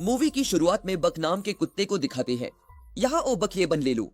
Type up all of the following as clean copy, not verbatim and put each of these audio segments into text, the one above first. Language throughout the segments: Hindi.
मूवी की शुरुआत में बक नाम के कुत्ते को दिखाते हैं। यहाँ ओ बक ये बन ले लो,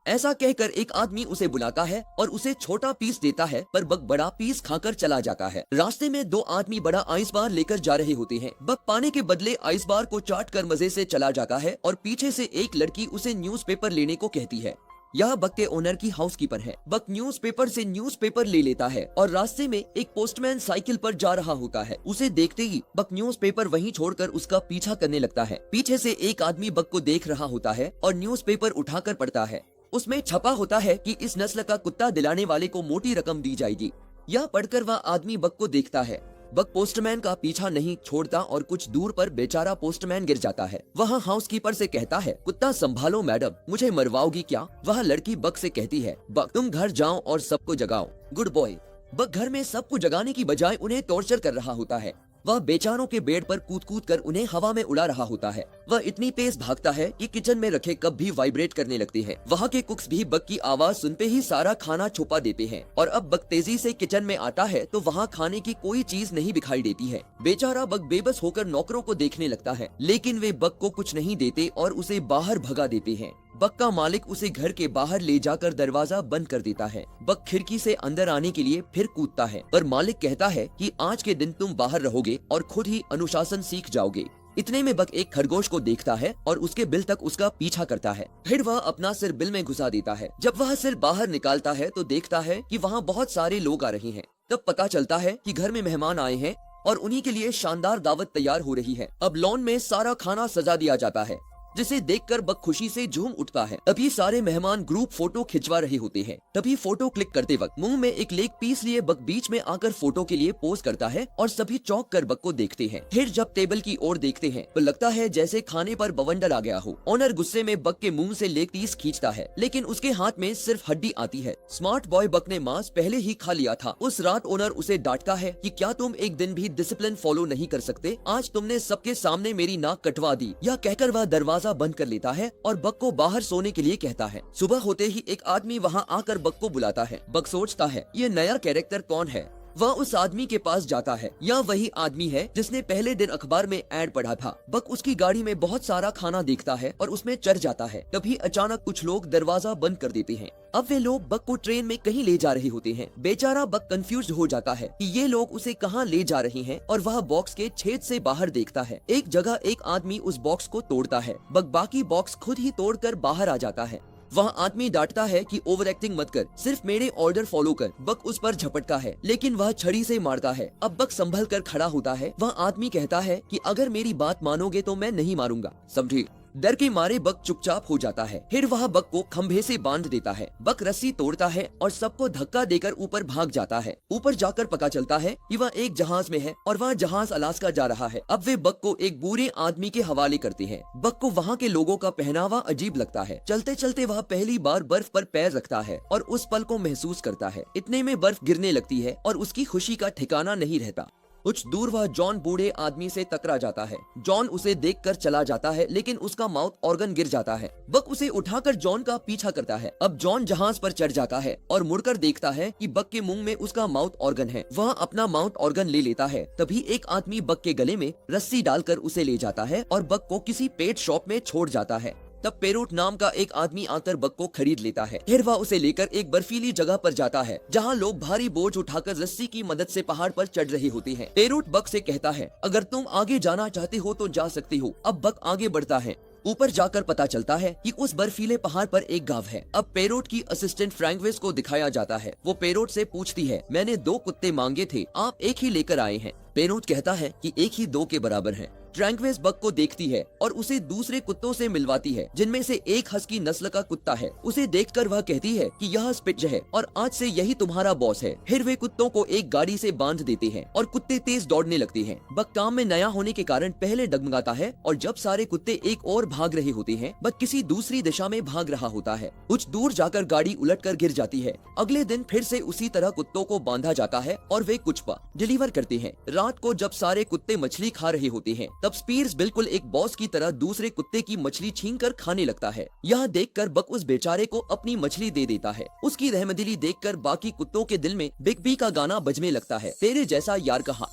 ऐसा कहकर एक आदमी उसे बुलाता है और उसे छोटा पीस देता है, पर बक बड़ा पीस खाकर चला जाता है। रास्ते में दो आदमी बड़ा आइस बार लेकर जा रहे होते हैं। बक पाने के बदले आइस बार को चाट कर मजे से चला जाता है और पीछे से एक लड़की उसे न्यूज़पेपर लेने को कहती है। यह बक के ओनर की हाउसकीपर है। बक न्यूज़पेपर से न्यूज़पेपर ले लेता है और रास्ते में एक पोस्टमैन साइकिल पर जा रहा होता है। उसे देखते ही बक न्यूज़पेपर वहीं छोड़कर उसका पीछा करने लगता है। पीछे से एक आदमी बक को देख रहा होता है और न्यूज़पेपर उठाकर पढ़ता है। उसमें छपा होता है कि इस नस्ल का कुत्ता दिलाने वाले को मोटी रकम दी जाएगी। यह पढ़कर वह आदमी बक को देखता है। बक पोस्टमैन का पीछा नहीं छोड़ता और कुछ दूर पर बेचारा पोस्टमैन गिर जाता है। वह हाउसकीपर से कहता है, कुत्ता संभालो मैडम, मुझे मरवाओगी क्या? वह लड़की बक से कहती है, बक तुम घर जाओ और सबको जगाओ। Good boy. बक घर में सबको जगाने की बजाय उन्हें टॉर्चर कर रहा होता है। वह बेचारों के बेड पर कूद कूद कर उन्हें हवा में उड़ा रहा होता है। वह इतनी तेज भागता है कि किचन में रखे कप भी वाइब्रेट करने लगते हैं। वहाँ के कुक्स भी बक की आवाज सुनते ही सारा खाना छुपा देते हैं और अब बक तेजी से किचन में आता है तो वहाँ खाने की कोई चीज नहीं दिखाई देती है। बेचारा बक बेबस होकर नौकरों को देखने लगता है, लेकिन वे बक को कुछ नहीं देते और उसे बाहर भगा देते हैं। बक का मालिक उसे घर के बाहर ले जाकर दरवाजा बंद कर देता है। बक खिड़की से अंदर आने के लिए फिर कूदता है, पर मालिक कहता है कि आज के दिन तुम बाहर रहोगे और खुद ही अनुशासन सीख जाओगे। इतने में बक एक खरगोश को देखता है और उसके बिल तक उसका पीछा करता है। फिर वह अपना सिर बिल में घुसा देता है। जब वह सिर बाहर निकालता है तो देखता है कि वहाँ बहुत सारे लोग आ रहे हैं। तब पता चलता है कि घर में मेहमान आए हैं और उन्हीं के लिए शानदार दावत तैयार हो रही है। अब लॉन में सारा खाना सजा दिया जाता है, जिसे देखकर बक खुशी से झूम उठता है। तभी सारे मेहमान ग्रुप फोटो खिंचवा रहे होते हैं। तभी फोटो क्लिक करते वक्त मुंह में एक लेग पीस लिए बक बीच में आकर फोटो के लिए पोज करता है और सभी चौंक कर बक को देखते हैं। फिर जब टेबल की ओर देखते हैं तो लगता है जैसे खाने पर बवंडर आ गया हो। ओनर गुस्से में बक के मुंह से लेग पीस खींचता है, लेकिन उसके हाथ में सिर्फ हड्डी आती है। स्मार्ट बॉय बक ने मांस पहले ही खा लिया था। उस रात ओनर उसे डांटता है कि क्या तुम एक दिन भी डिसिप्लिन फॉलो नहीं कर सकते? आज तुमने सबके सामने मेरी नाक कटवा दी। यह कहकर वह दरवाजा बंद कर लेता है और बक को बाहर सोने के लिए कहता है। सुबह होते ही एक आदमी वहाँ आकर बक को बुलाता है। बक सोचता है ये नया कैरेक्टर कौन है। वह उस आदमी के पास जाता है। यह वही आदमी है जिसने पहले दिन अखबार में ऐड पढ़ा था। बक उसकी गाड़ी में बहुत सारा खाना देखता है और उसमें चढ़ जाता है। तभी अचानक कुछ लोग दरवाजा बंद कर देते हैं। अब वे लोग बक को ट्रेन में कहीं ले जा रहे होते हैं। बेचारा बक कंफ्यूज हो जाता है कि ये लोग उसे कहाँ ले जा रहे हैं और वह बॉक्स के छेद से बाहर देखता है। एक जगह एक आदमी उस बॉक्स को तोड़ता है। बक बाकी बॉक्स खुद ही तोड़कर बाहर आ जाता है। वह आदमी डांटता है कि ओवर एक्टिंग मत कर, सिर्फ मेरे ऑर्डर फॉलो कर। बक उस पर झपटता है, लेकिन वह छड़ी से मारता है। अब बक संभल कर खड़ा होता है। वह आदमी कहता है कि अगर मेरी बात मानोगे तो मैं नहीं मारूंगा, समझे? डर के मारे बक चुपचाप हो जाता है। फिर वह बक को खंभे से बांध देता है। बक रस्सी तोड़ता है और सबको धक्का देकर ऊपर भाग जाता है। ऊपर जाकर पता चलता है कि वह एक जहाज में है और वह जहाज अलास्का जा रहा है। अब वे बक को एक बूढ़े आदमी के हवाले करते हैं। बक को वहाँ के लोगों का पहनावा अजीब लगता है। चलते चलते वह पहली बार बर्फ पर पैर रखता है और उस पल को महसूस करता है। इतने में बर्फ गिरने लगती है और उसकी खुशी का ठिकाना नहीं रहता। कुछ दूर वह जॉन बूढ़े आदमी से टकरा जाता है। जॉन उसे देखकर चला जाता है, लेकिन उसका माउथ ऑर्गन गिर जाता है। बक उसे उठाकर जॉन का पीछा करता है। अब जॉन जहाज पर चढ़ जाता है और मुड़कर देखता है कि बक के मुंह में उसका माउथ ऑर्गन है। वह अपना माउथ ऑर्गन ले लेता है। तभी एक आदमी बक के गले में रस्सी डालकर उसे ले जाता है और बक को किसी पेट शॉप में छोड़ जाता है। तब पेरूट नाम का एक आदमी आकर बक को खरीद लेता है। फिर वह उसे लेकर एक बर्फीली जगह पर जाता है, जहाँ लोग भारी बोझ उठाकर रस्सी की मदद से पहाड़ पर चढ़ रहे होते हैं। पेरूट बक से कहता है, अगर तुम आगे जाना चाहते हो तो जा सकते हो। अब बक आगे बढ़ता है। ऊपर जाकर पता चलता है कि उस बर्फीले पहाड़ पर एक गांव है। अब पेरोट की असिस्टेंट फ्रैंकविस को दिखाया जाता है। वो पेरोट से पूछती है, मैंने 2 कुत्ते मांगे थे, आप एक ही लेकर आए हैं। पेरोट कहता है कि एक ही 2 के बराबर है। ट्रैंक्वेस बक को देखती है और उसे दूसरे कुत्तों से मिलवाती है, जिनमें से एक हस्की नस्ल का कुत्ता है। उसे देखकर वह कहती है कि यह स्पिट्ज है और आज से यही तुम्हारा बॉस है। फिर वे कुत्तों को एक गाड़ी से बांध देते हैं और कुत्ते तेज दौड़ने लगते हैं। बक काम में नया होने के कारण पहले डगमगाता है और जब सारे कुत्ते एक और भाग रहे होते हैं, बक किसी दूसरी दिशा में भाग रहा होता है। कुछ दूर जाकर गाड़ी उलटकर गिर जाती है। अगले दिन फिर से उसी तरह कुत्तों को बांधा जाता है और वे कुचपा डिलीवर करते हैं। रात को जब सारे कुत्ते मछली खा रहे होते हैं, तब स्पीर्स बिल्कुल एक बॉस की तरह दूसरे कुत्ते की मछली छीनकर खाने लगता है। यह देखकर बक उस बेचारे को अपनी मछली दे देता है। उसकी रहमदिली देखकर बाकी कुत्तों के दिल में बिग बी का गाना बजने लगता है, तेरे जैसा यार कहाँ।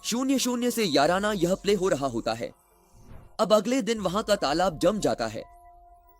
0-0 से याराना यह प्ले हो रहा होता है। अब अगले दिन वहाँ का तालाब जम जाता है।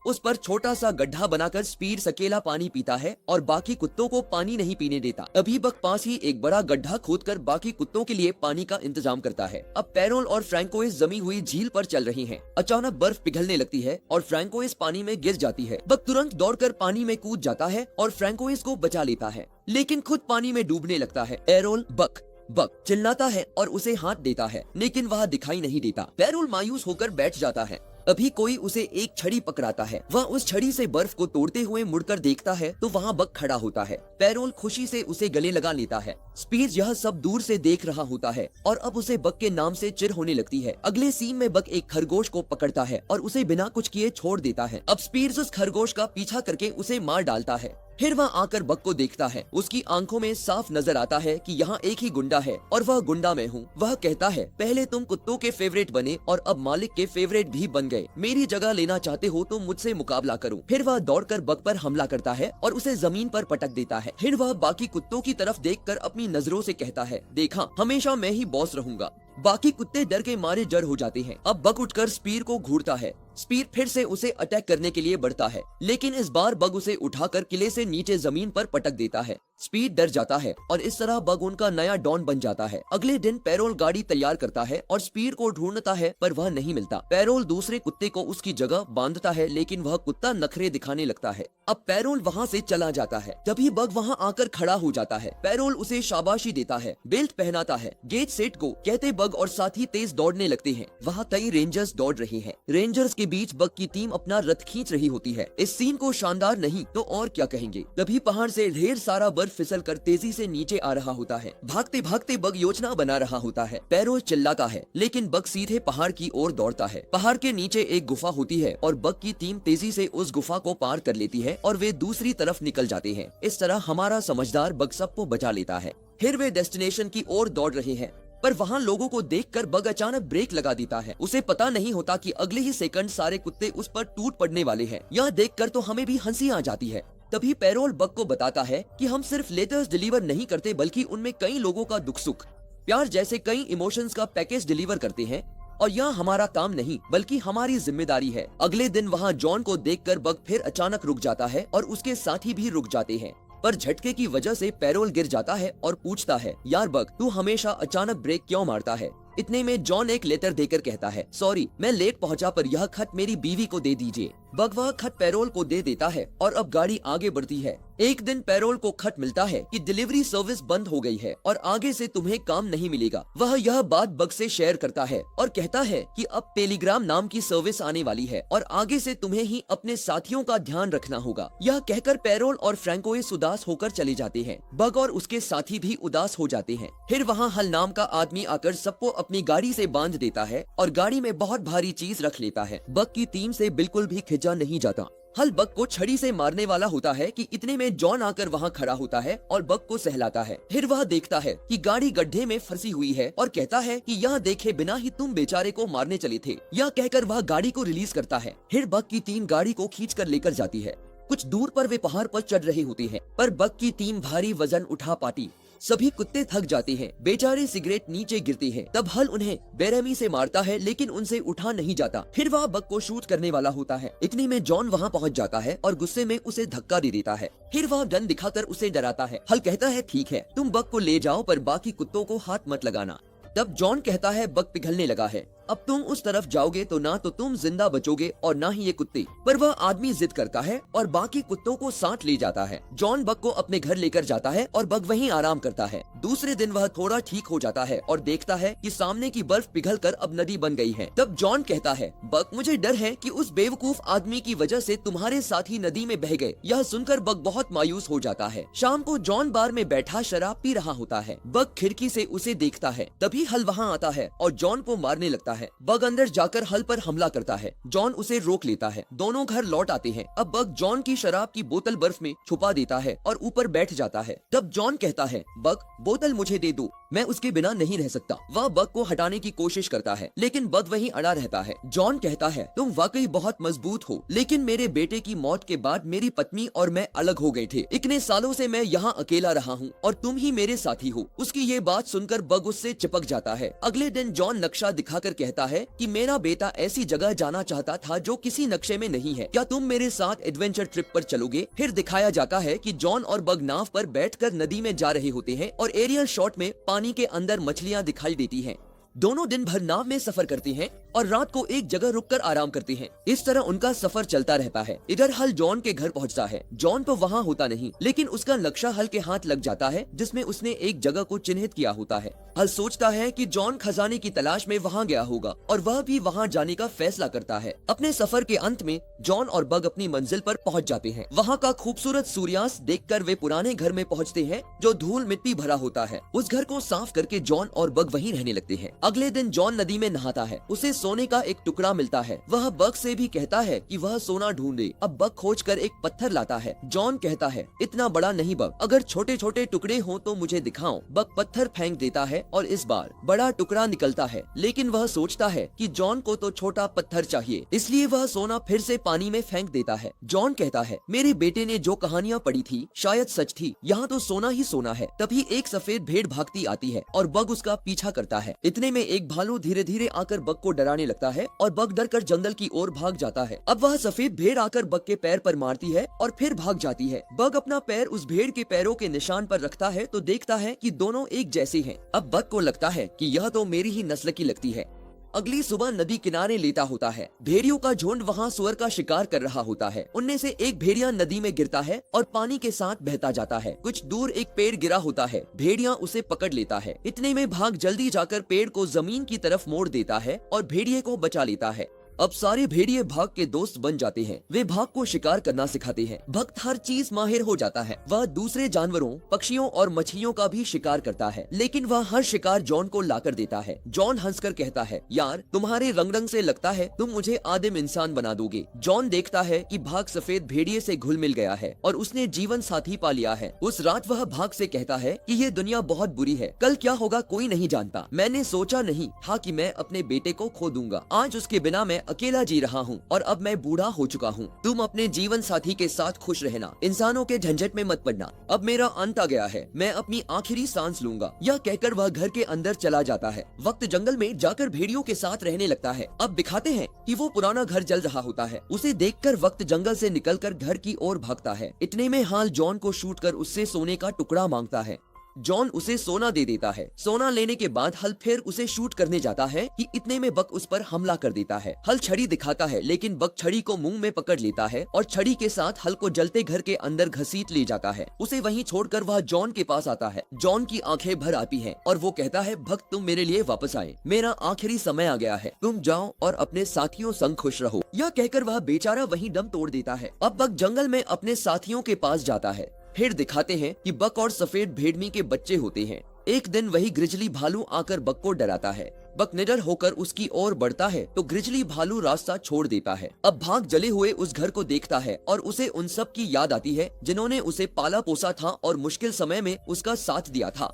उस पर छोटा सा गड्ढा बनाकर स्पीड्स अकेला पानी पीता है और बाकी कुत्तों को पानी नहीं पीने देता। अभी बक पास ही एक बड़ा गड्ढा खोदकर बाकी कुत्तों के लिए पानी का इंतजाम करता है। अब पैरोल और फ्रैंकोइस जमी हुई झील पर चल रही हैं। अचानक बर्फ पिघलने लगती है और फ्रैंकोइस पानी में गिर जाती है। बक तुरंत दौड़कर पानी में कूद जाता है और फ्रैंकोइस को बचा लेता है, लेकिन खुद पानी में डूबने लगता है। पैरोल बक बक चिल्लाता है और उसे हाथ देता है, लेकिन वह दिखाई नहीं देता। पैरोल मायूस होकर बैठ जाता है। अभी कोई उसे एक छड़ी पकड़ाता है। वह उस छड़ी से बर्फ को तोड़ते हुए मुड़कर देखता है तो वहाँ बक खड़ा होता है। पैरोल खुशी से उसे गले लगा लेता है। स्पीड्स यह सब दूर से देख रहा होता है और अब उसे बक के नाम से चिढ़ होने लगती है। अगले सीन में बक एक खरगोश को पकड़ता है और उसे बिना कुछ किए छोड़ देता है। अब स्पीड्स उस खरगोश का पीछा करके उसे मार डालता है। फिर वह आकर बक को देखता है। उसकी आंखों में साफ नजर आता है कि यहाँ एक ही गुंडा है और वह गुंडा मैं हूँ। वह कहता है, पहले तुम कुत्तों के फेवरेट बने और अब मालिक के फेवरेट भी बन गए। मेरी जगह लेना चाहते हो तो मुझसे मुकाबला करो। फिर वह दौड़कर बक पर हमला करता है और उसे जमीन पर पटक देता है। फिर वह बाकी कुत्तों की तरफ देखकर अपनी नजरों से कहता है, देखा, हमेशा मैं ही बॉस रहूंगा। बाकी कुत्ते डर के मारे जड़ हो जाते हैं। अब बक उठकर स्पीड को घूरता है। स्पीड फिर से उसे अटैक करने के लिए बढ़ता है, लेकिन इस बार बग उसे उठाकर किले से नीचे जमीन पर पटक देता है। स्पीड डर जाता है और इस तरह बग उनका नया डॉन बन जाता है। अगले दिन पैरोल गाड़ी तैयार करता है और स्पीड को ढूंढता है, पर वह नहीं मिलता। पैरोल दूसरे कुत्ते को उसकी जगह बांधता है, लेकिन वह कुत्ता नखरे दिखाने लगता है। अब पैरोल वहाँ से चला जाता है। तभी बग वहाँ आकर खड़ा हो जाता है। पैरोल उसे शाबाशी देता है, बेल्ट पहनाता है। गेट सेट को कहते बग और साथी तेज दौड़ने लगते हैं। वहाँ कई रेंजर्स दौड़ रहे हैं। रेंजर्स के बीच बग की टीम अपना रथ खींच रही होती है। इस सीन को शानदार नहीं तो और क्या कहेंगे। तभी पहाड़ से ढेर सारा बर्फ फिसल कर तेजी से नीचे आ रहा होता है। भागते भागते बग योजना बना रहा होता है। पैरोल चिल्लाता है, लेकिन बग सीधे पहाड़ की ओर दौड़ता है। पहाड़ के नीचे एक गुफा होती है और बग की टीम तेजी से उस गुफा को पार कर लेती है और वे दूसरी तरफ निकल जाते हैं। इस तरह हमारा समझदार बग सबको बचा लेता है। फिर वे डेस्टिनेशन की ओर दौड़ रहे हैं, पर वहाँ लोगों को देखकर बग अचानक ब्रेक लगा देता है। उसे पता नहीं होता कि अगले ही सेकंड सारे कुत्ते उस पर टूट पड़ने वाले हैं। यह देखकर तो हमें भी हंसी आ जाती है। तभी पैरोल बग को बताता है कि हम सिर्फ लेटर्स डिलीवर नहीं करते, बल्कि उनमें कई लोगों का दुख सुख प्यार जैसे कई इमोशंस का पैकेज डिलीवर करते हैं, और यह हमारा काम नहीं बल्कि हमारी जिम्मेदारी है। अगले दिन वहाँ जॉन को देखकर बग फिर अचानक रुक जाता है और उसके साथी भी रुक जाते हैं, पर झटके की वजह से पैरोल गिर जाता है और पूछता है, यार बग, तू हमेशा अचानक ब्रेक क्यों मारता है? इतने में जॉन एक लेटर देकर कहता है, सॉरी मैं लेट पहुंचा, पर यह खत मेरी बीवी को दे दीजिए। बग वह खत पैरोल को दे देता है और अब गाड़ी आगे बढ़ती है। एक दिन पैरोल को खत मिलता है कि डिलीवरी सर्विस बंद हो गई है और आगे से तुम्हें काम नहीं मिलेगा। वह यह बात बग से शेयर करता है और कहता है कि अब टेलीग्राम नाम की सर्विस आने वाली है और आगे से तुम्हें ही अपने साथियों का ध्यान रखना होगा। यह कहकर पैरोल और फ्रैंकोइस उदास होकर चले जाते हैं। बग और उसके साथी भी उदास हो जाते हैं। फिर वहाँ हल नाम का आदमी आकर सबको अपनी गाड़ी से बांध देता है और गाड़ी में बहुत भारी चीज रख लेता है। बग की टीम से बिल्कुल भी खिंचा नहीं जाता। हल बग को छड़ी से मारने वाला होता है कि इतने में जॉन आकर वहाँ खड़ा होता है और बग को सहलाता है। फिर वह देखता है कि गाड़ी गड्ढे में फंसी हुई है और कहता है कि यह देखे बिना ही तुम बेचारे को मारने चले थे। यह कहकर वह गाड़ी को रिलीज करता है। फिर बग की टीम गाड़ी को खींचकर लेकर जाती है। कुछ दूर पर वे पहाड़ पर चढ़ रहे होते हैं, पर बग की टीम भारी वजन उठा पाती। सभी कुत्ते थक जाते हैं। बेचारे सिगरेट नीचे गिरते हैं। तब हल उन्हें बेरहमी से मारता है, लेकिन उनसे उठा नहीं जाता। फिर वह बग को शूट करने वाला होता है। इतने में जॉन वहाँ पहुँच जाता है और गुस्से में उसे धक्का दे देता है। फिर वह गन दिखाकर उसे डराता है। हल कहता है, ठीक है, तुम बग को ले जाओ, पर बाकी कुत्तों को हाथ मत लगाना। तब जॉन कहता है, बग पिघलने लगा है, अब तुम उस तरफ जाओगे तो ना तो तुम जिंदा बचोगे और ना ही ये कुत्ते। पर वह आदमी जिद करता है और बाकी कुत्तों को साथ ले जाता है। जॉन बग को अपने घर लेकर जाता है और बग वहीं आराम करता है। दूसरे दिन वह थोड़ा ठीक हो जाता है और देखता है कि सामने की बर्फ पिघलकर अब नदी बन गई है। तब जॉन कहता है, बग, मुझे डर है कि उस बेवकूफ आदमी की वजह से तुम्हारे साथी नदी में बह गए। यह सुनकर बग बहुत मायूस हो जाता है। शाम को जॉन बार में बैठा शराब पी रहा होता है। बग खिड़की से उसे देखता है। तभी हल वहाँ आता है और जॉन को मारने लगता है। बग अंदर जाकर हल पर हमला करता है। जॉन उसे रोक लेता है। दोनों घर लौट आते हैं। अब बग जॉन की शराब की बोतल बर्फ में छुपा देता है और ऊपर बैठ जाता है। तब जॉन कहता है, बग, बोतल मुझे दे दो, मैं उसके बिना नहीं रह सकता। वह बग को हटाने की कोशिश करता है, लेकिन बग वहीं अड़ा रहता है। जॉन कहता है, तुम वाकई बहुत मजबूत हो, लेकिन मेरे बेटे की मौत के बाद मेरी पत्नी और मैं अलग हो गए थे। इतने सालों से मैं यहाँ अकेला रहा हूँ और तुम ही मेरे साथी हो। उसकी ये बात सुनकर बग उससे चिपक जाता है। अगले दिन जॉन नक्शा दिखाकर कहता है कि मेरा बेटा ऐसी जगह जाना चाहता था जो किसी नक्शे में नहीं है, क्या तुम मेरे साथ एडवेंचर ट्रिप पर चलोगे। फिर दिखाया जाता है कि जॉन और बग नाव पर बैठकर नदी में जा रहे होते हैं और एरियल शॉट में पानी के अंदर मछलियां दिखाई देती हैं। दोनों दिन भर नाव में सफर करते हैं और रात को एक जगह रुककर आराम करते हैं। इस तरह उनका सफर चलता रहता है। इधर हल जॉन के घर पहुंचता है। जॉन तो वहां होता नहीं, लेकिन उसका नक्शा हल के हाथ लग जाता है जिसमें उसने एक जगह को चिन्हित किया होता है। हल सोचता है कि जॉन खजाने की तलाश में वहां गया होगा और वह भी वहां जाने का फैसला करता है। अपने सफर के अंत में जॉन और बग अपनी मंजिल पर पहुंच जाते हैं। वहां का खूबसूरत सूर्यास्त देखकर वे पुराने घर में पहुंचते हैं जो धूल मिट्टी भरा होता है। उस घर को साफ करके जॉन और बग वहीं रहने लगते हैं। अगले दिन जॉन नदी में नहाता है। उसे सोने का एक टुकड़ा मिलता है। वह बग से भी कहता है कि वह सोना ढूंढे। अब बग खोजकर एक पत्थर लाता है। जॉन कहता है इतना बड़ा नहीं बग, अगर छोटे छोटे टुकड़े हो तो मुझे दिखाओ। बग पत्थर फेंक देता है और इस बार बड़ा टुकड़ा निकलता है, लेकिन वह सोचता है कि जॉन को तो छोटा पत्थर चाहिए, इसलिए वह सोना फिर से पानी में फेंक देता है। जॉन कहता है मेरे बेटे ने जो कहानियां पढ़ी थी शायद सच थी, यहाँ तो सोना ही सोना है। तभी एक सफेद भेड़ भागती आती है और बग उसका पीछा करता है। इतने में एक भालू धीरे धीरे आकर बग को डराने लगता है और बग डरकर जंगल की ओर भाग जाता है। अब वह सफेद भेड़ आकर बग के पैर पर मारती है और फिर भाग जाती है। बग अपना पैर उस भेड़ के पैरों के निशान पर रखता है तो देखता है कि दोनों एक जैसे हैं। अब बग को लगता है कि यह तो मेरी ही नस्ल की लगती है। अगली सुबह नदी किनारे लेटा होता है। भेड़ियों का झुंड वहाँ सुअर का शिकार कर रहा होता है। उनमें से एक भेड़िया नदी में गिरता है और पानी के साथ बहता जाता है। कुछ दूर एक पेड़ गिरा होता है। भेड़िया उसे पकड़ लेता है। इतने में भाग जल्दी जाकर पेड़ को जमीन की तरफ मोड़ देता है और भेड़िए को बचा लेता है। अब सारे भेड़िए भाग के दोस्त बन जाते हैं। वे भाग को शिकार करना सिखाते हैं। भक्त हर चीज माहिर हो जाता है। वह दूसरे जानवरों, पक्षियों और मछलियों का भी शिकार करता है, लेकिन वह हर शिकार जॉन को लाकर देता है। जॉन हंसकर कहता है यार तुम्हारे रंग से लगता है तुम मुझे आदिम इंसान बना दोगे। जॉन देखता है कि भाग सफेद भेड़िए से घुल मिल गया है और उसने जीवन साथी पा लिया है। उस रात वह भाग से कहता है कि ये दुनिया बहुत बुरी है, कल क्या होगा कोई नहीं जानता। मैंने सोचा नहीं था कि मैं अपने बेटे को खो दूंगा। आज उसके बिना मैं अकेला जी रहा हूँ और अब मैं बूढ़ा हो चुका हूँ। तुम अपने जीवन साथी के साथ खुश रहना, इंसानों के झंझट में मत पड़ना। अब मेरा अंत आ गया है, मैं अपनी आखिरी सांस लूंगा। यह कहकर वह घर के अंदर चला जाता है। वक्त जंगल में जाकर भेड़ियों के साथ रहने लगता है। अब दिखाते हैं कि वो पुराना घर जल रहा होता है। उसे देखकर वक्त जंगल से निकलकर घर की ओर भागता है। इतने में हाल जॉन को शूट कर उससे सोने का टुकड़ा मांगता है। जॉन उसे सोना दे देता है। सोना लेने के बाद हल फिर उसे शूट करने जाता है कि इतने में बक उस पर हमला कर देता है। हल छड़ी दिखाता है, लेकिन बक छड़ी को मुंह में पकड़ लेता है और छड़ी के साथ हल को जलते घर के अंदर घसीट ले जाता है। उसे वहीं छोड़कर वह जॉन के पास आता है। जॉन की आंखें भर आती हैं और वो कहता है भक्त तुम मेरे लिए वापस आए, मेरा आखिरी समय आ गया है, तुम जाओ और अपने साथियों संग खुश रहो। यह कहकर वह बेचारा वहीं दम तोड़ देता है। अब बक जंगल में अपने साथियों के पास जाता है। फिर दिखाते हैं कि बक और सफेद भेड़नी के बच्चे होते हैं। एक दिन वही ग्रिजली भालू आकर बक को डराता है। बक निडर होकर उसकी ओर बढ़ता है तो ग्रिजली भालू रास्ता छोड़ देता है। अब भाग जले हुए उस घर को देखता है और उसे उन सब की याद आती है जिन्होंने उसे पाला पोसा था और मुश्किल समय में उसका साथ दिया था।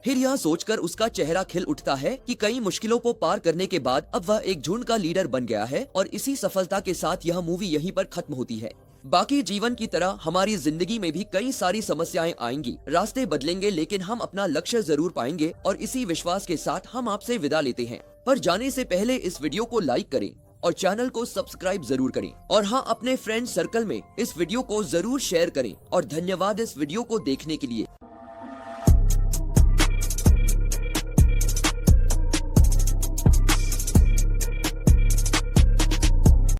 फिर यह सोचकर उसका चेहरा खिल उठता है कि कई मुश्किलों को पार करने के बाद अब वह एक झुंड का लीडर बन गया है और इसी सफलता के साथ यह मूवी यहीं पर खत्म होती है। बाकी जीवन की तरह हमारी जिंदगी में भी कई सारी समस्याएं आएंगी, रास्ते बदलेंगे, लेकिन हम अपना लक्ष्य जरूर पाएंगे और इसी विश्वास के साथ हम आपसे विदा लेते हैं। पर जाने से पहले इस वीडियो को लाइक करें और चैनल को सब्सक्राइब जरूर करें और हाँ, अपने फ्रेंड सर्कल में इस वीडियो को जरूर शेयर करें और धन्यवाद इस वीडियो को देखने के लिए।